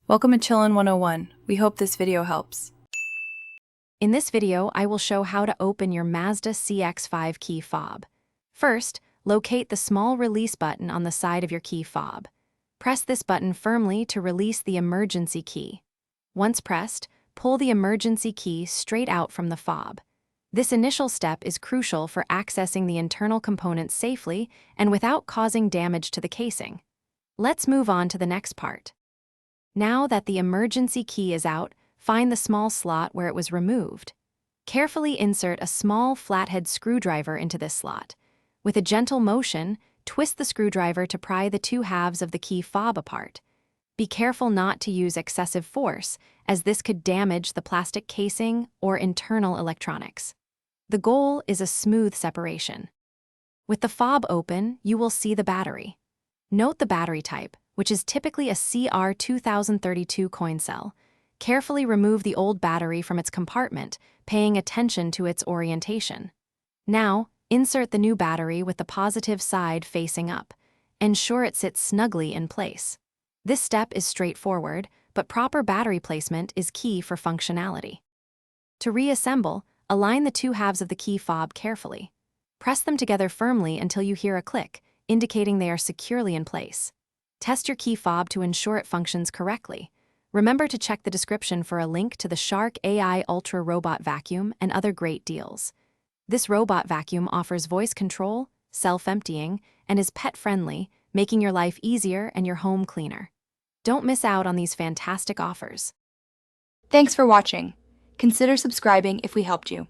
Welcome to Chillin' 101. We hope this video helps. In this video, I will show how to open your Mazda CX-5 key fob. First, locate the small release button on the side of your key fob. Press this button firmly to release the emergency key. Once pressed, pull the emergency key straight out from the fob. This initial step is crucial for accessing the internal components safely and without causing damage to the casing. Let's move on to the next part. Now that the emergency key is out, find the small slot where it was removed. Carefully insert a small flathead screwdriver into this slot. With a gentle motion, twist the screwdriver to pry the two halves of the key fob apart. Be careful not to use excessive force, as this could damage the plastic casing or internal electronics. The goal is a smooth separation. With the fob open, you will see the battery. Note the battery type, which is typically a CR2032 coin cell. Carefully remove the old battery from its compartment, paying attention to its orientation. Now, insert the new battery with the positive side facing up. Ensure it sits snugly in place. This step is straightforward, but proper battery placement is key for functionality. To reassemble, align the two halves of the key fob carefully. Press them together firmly until you hear a click, indicating they are securely in place. Test your key fob to ensure it functions correctly. Remember to check the description for a link to the Shark AI Ultra Robot Vacuum and other great deals. This robot vacuum offers voice control, self-emptying, and is pet-friendly, making your life easier and your home cleaner. Don't miss out on these fantastic offers. Thanks for watching. Consider subscribing if we helped you.